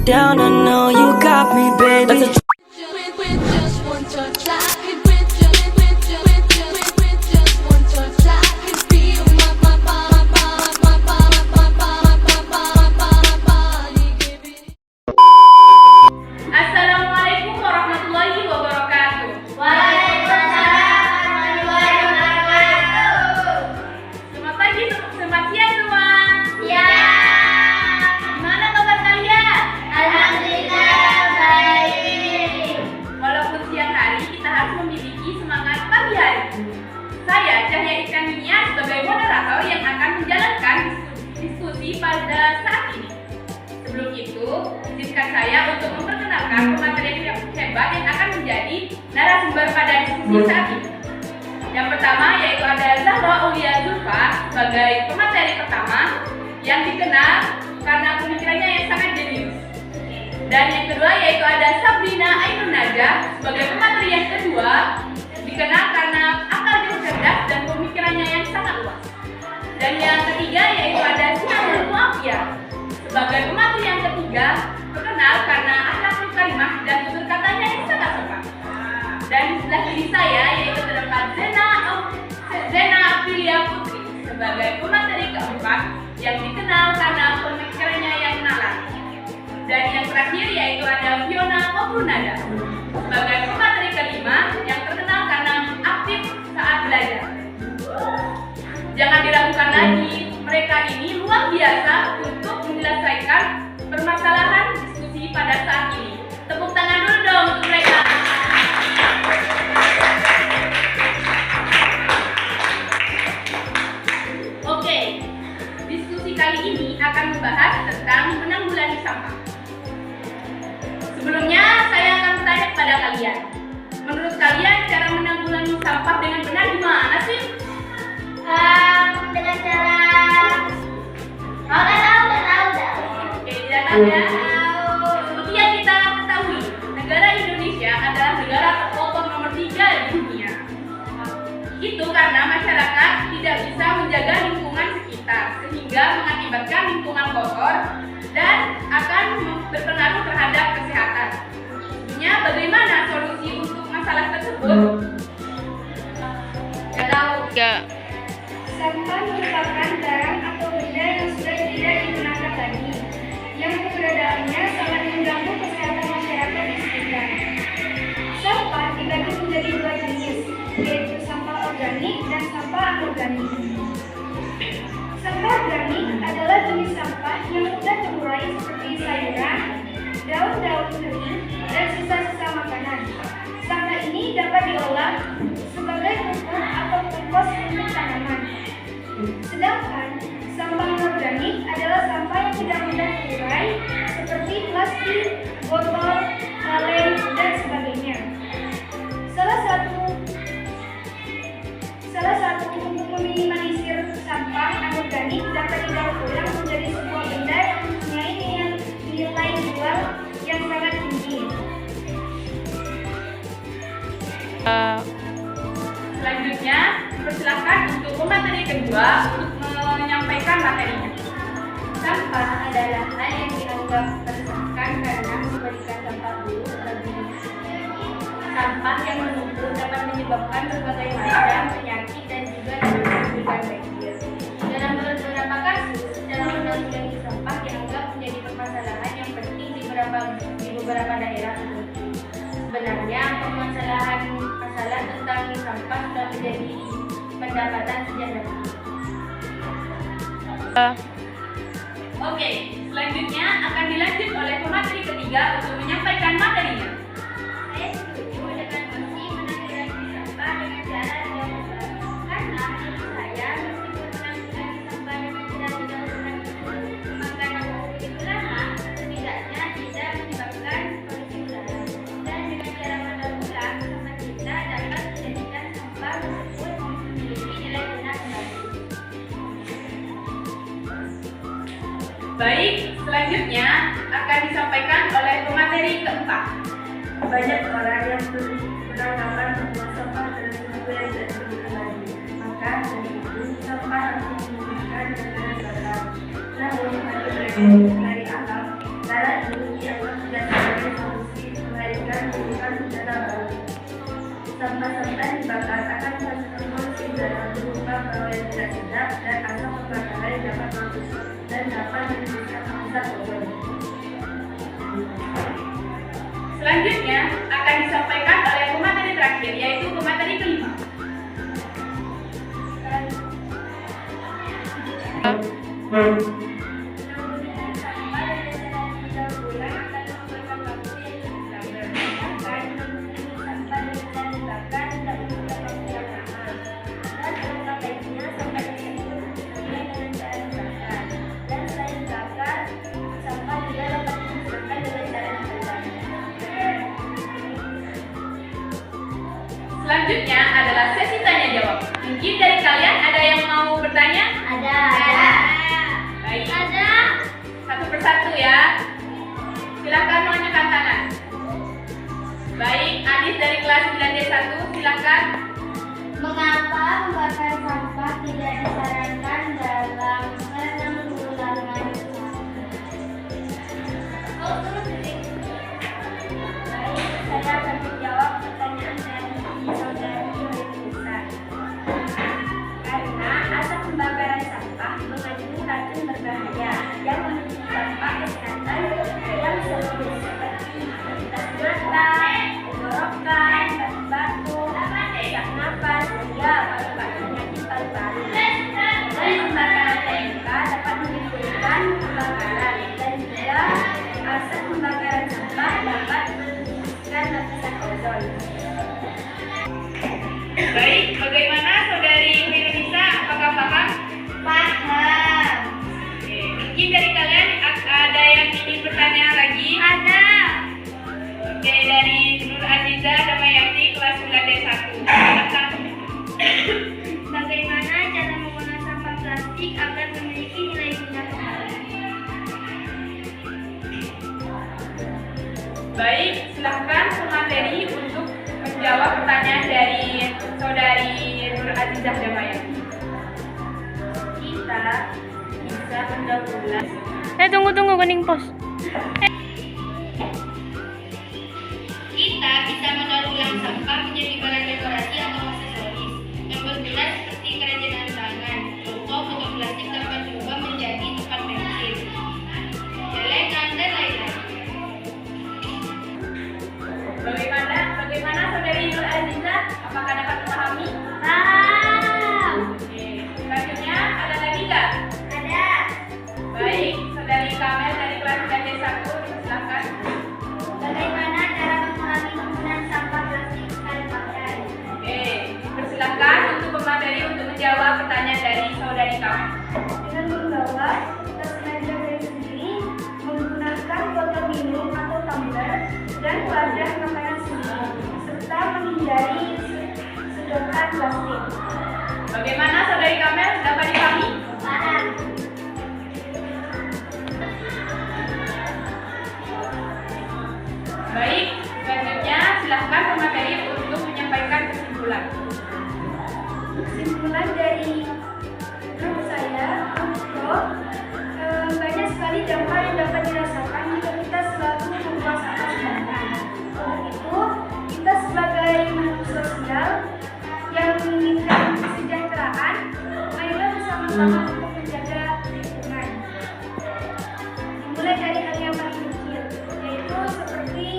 down, I know you got me, baby. Assalamualaikum warahmatullahi wabarakatuh. Waalaikumsalam warahmatullahi wabarakatuh. Selamat pagi, selamat siang semua. Siang. Gimana kabar kalian? Alhamdulillah baik. Walaupun siang hari, kita harus memiliki semangat pagi hari. Saya Cahya Iskandar sebagai moderator yang akan menjalankan diskusi pada saat ini. Sebelum itu, izinkan saya untuk memperkenalkan pemateri yang hebat yang akan menjadi narasumber pada diskusi saat ini. Yang pertama yaitu ada Zahra Aulia Zulfa sebagai pemateri pertama yang dikenal karena pemikirannya yang sangat jenius. Dan yang kedua yaitu ada Sabrina Ainun Najah sebagai pemateri yang kedua dikenal karena akalnya cerdas dan pemikirannya yang sangat luas. Dan yang ketiga yaitu ada Sinamul Muafia sebagai pemateri yang ketiga terkenal karena akhlakul karimah dan tutur katanya yang sangat sopan. Dan di sebelah kiri saya yaitu terdapat Zena Aprilia Putri sebagai pemateri keempat yang dikenal karena pemikirannya yang nalar. Dan yang terakhir yaitu ada Fiona Obrunada sebagai pemateri kelima yang terkenal karena aktif saat belajar. Jangan diragukan lagi, mereka ini luar biasa untuk menyelesaikan permasalahan diskusi pada saat ini. Tepuk tangan dulu dong untuk mereka. Oke, diskusi kali ini akan membahas tentang menanggulangi sampah. Sebelumnya, saya akan bertanya kepada kalian. Menurut kalian, cara menanggulangi sampah dengan benar gimana sih? Dengan cara nggak tahu dah. Oke, tidak tahu ya. Seperti yang kita ketahui, negara Indonesia adalah negara terkotor nomor 3 di dunia. Itu karena masyarakat tidak bisa menjaga lingkungan sekitar, sehingga mengakibatkan lingkungan kotor dan akan berpengaruh terhadap kesehatan. Sebenarnya bagaimana solusi untuk masalah tersebut? Tidak tahu. Sampah merupakan barang atau benda yang sudah tidak digunakan lagi, yang keberadaannya sangat mengganggu kesehatan masyarakat di sekitar. Sampah dibagi menjadi dua jenis, yaitu sampah organik dan sampah anorganik. Sampah organik adalah jenis sampah yang mudah terurai seperti sayuran, daun-daun kering, dan sisa-sisa makanan. Sampah ini dapat diolah sebagai pupuk atau kompos untuk tanaman. Sedangkan sampah anorganik adalah sampah yang tidak mudah terurai seperti plastik, botol, kaleng, dan sebagainya. Salah satu untuk meminimalisir sampah anorganik dapat didaur ulang menjadi sebuah benda yang mempunyai nilai jual yang sangat tinggi. Selanjutnya, dipersilakan untuk pemateri kedua untuk menyampaikan materinya. Sampah adalah hal yang dianggap meresahkan karena memberikan dampak buruk bagi sampah yang menumpuk dapat menyebabkan berbagai macam penyakit dan juga dapat menimbulkan banjir. Dalam beberapa kasus, dalam menanggulangi sampah dianggap menjadi permasalahan yang penting di beberapa daerah tertentu. Sebenarnya permasalahan tentang sampah sudah menjadi pendapatan sejak dahulu. Oke, selanjutnya akan dilanjut oleh pemateri ketiga untuk menyampaikan materinya. Saya setuju dengan opsi menanggulangi sampah dengan cara dilakukan karena menurut saya meskipun menanggulangi sampah dengan cara dilakukan itu memakan waktu lebih lama, setidaknya tidak menyebabkan polusi udara. Dan dengan cara mendaur ulang sampah kita dapat menjadikan sampah tersebut memiliki nilai guna kembali. Baik, selanjutnya akan disampaikan oleh pemateri keempat. Banyak orang yang beranggapan bahwa sampah adalah sesuatu yang tidak digunakan lagi. Maka dari itu sampah harus digunakan dengan cara. Namun bagi mereka dari alam, cara ini dianggap sampah dibakar akan menghasilkan polusi udara berupa bau yang tidak sedap dan asap pembakaran yang dapat merusak dan dapat menimbulkan asap ozon. Selanjutnya akan disampaikan oleh pemateri terakhir, yaitu pemateri kelima. Selanjutnya adalah sesi tanya jawab. Mungkin dari kalian ada yang mau bertanya? Ada. Baik. Ada. Satu persatu ya. Silakan menunjukkan tangan. Baik, Anis dari kelas 9D1, silakan. Mengapa membakar sampah tidak disarankan dalam penanggulangan Baik, saya akan menjawab pertanyaan dari saudari Yunita. Karena asap pembakaran sampah mengandung racun berbahaya yang memiliki dampak kesehatan yang seperti iritasi mata, tenggorokan, batuk, sesak napas, hingga penyakit paru-paru. Dan pembakaran TNK dapat menimbulkan kebakaran dan juga asap pembakaran sampah dapat meningkatkan lapisan ozon. Baik, bagaimana saudari Indonesia? Apakah paham? paham. Oke, mungkin dari kalian ada yang ingin bertanya lagi? Ada. Oke, dari Nur Aziza Damayati kelas 9D1. Silakan. Bagaimana cara mengolah sampah plastik agar memiliki nilai guna kembali? Baik, silakan pemateri untuk menjawab pertanyaan dari saudari Nur Aziza Damayati. Kita bisa mendaur ulang Tunggu kening pos. Kita bisa mendaur ulang sampah menjadi barang dekorasi atau aksesoris yang berguna seperti kerajinan tangan. Contoh, botol plastik dapat diubah menjadi tempat pensil, celengan, dan lain-lain. Bagaimana saudari Nur Aziza? Apakah dapat memahami? Paham. Oke, selanjutnya ada lagi nggak? Ada. Baik, saudari Kamel dari kelas 9D1, silakan. Bagaimana cara mengurangi penggunaan sampah plastik sekali pakai? Oke, persilakan untuk pemateri untuk menjawab pertanyaan dari saudari Kamel. Dengan membawa tas belanja brand sendiri, menggunakan botol minum atau tumbler dan wadah makanan sendiri, serta menghindari sedotan plastik. Bagaimana saudari Kamel? Dapat dipahami? Paham. Baik, selanjutnya silahkan pemateri untuk menyampaikan kesimpulan. Kesimpulan dari grup saya, banyak sekali dampak yang dapat dirasakan jika kita selalu membuang sampah sembarangan. Untuk itu, kita sebagai makhluk sosial yang menginginkan kesejahteraan, marilah bersama-sama untuk menjaga lingkungan. Dimulai dari hal yang paling kecil, yaitu seperti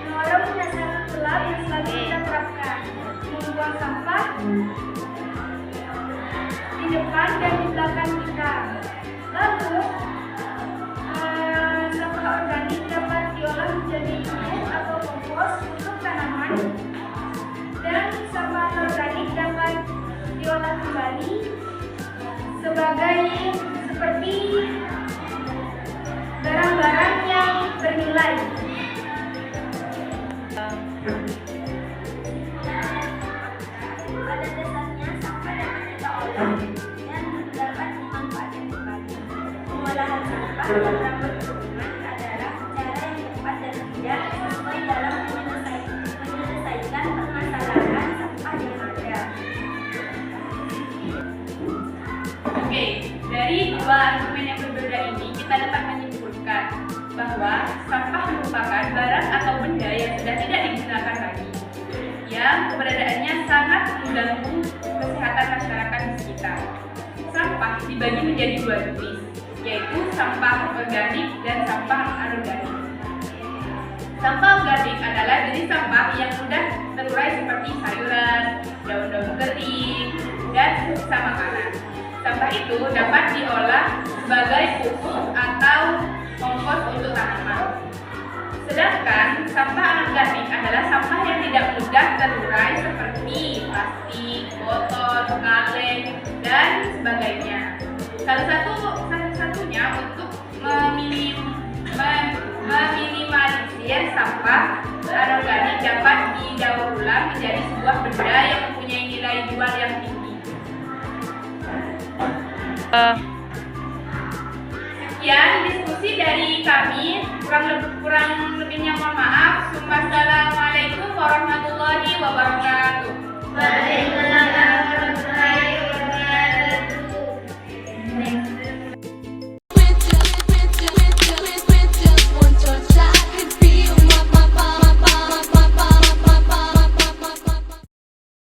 menolong nasihat gelap yang selalu kita terapkan, membuang sampah di depan dan di belakang kita. Lalu, sampah organik dapat diolah menjadi pupuk atau kompos untuk tanaman, dan sampah anorganik dapat diolah kembali seperti barang-barang yang bernilai. Pada dasarnya, sampah dapat kita olah dan dapat dimanfaatkan kembali. Pengolahan sampah dalam berhubungan adalah cara yang tepat dan tidak sesuai dalam menyelesaikan permasalahan sampah yang ada. Oke, dari dua argumen yang berbeda ini kita dapat menyimpulkan bahwa sampah merupakan barang atau benda yang sudah tidak digunakan lagi, yang keberadaannya sangat mengganggu kesehatan masyarakat di sekitar. Sampah dibagi menjadi dua jenis, yaitu sampah organik dan sampah anorganik. Sampah organik adalah jenis sampah yang mudah terurai seperti sayuran, daun-daun kering, dan sisa makanan. Sampah itu dapat diolah sebagai pupuk atau kompos untuk tanaman. Sedangkan sampah anorganik adalah sampah yang tidak mudah terurai seperti plastik, botol, kaleng, dan sebagainya. Satunya untuk meminimalisir sampah anorganik dapat didaur ulang menjadi sebuah benda yang mempunyai nilai jual yang tinggi. Sekian diskusi dari kami, kurang lebihnya mohon maaf. Wassalamualaikum warahmatullahi wabarakatuh.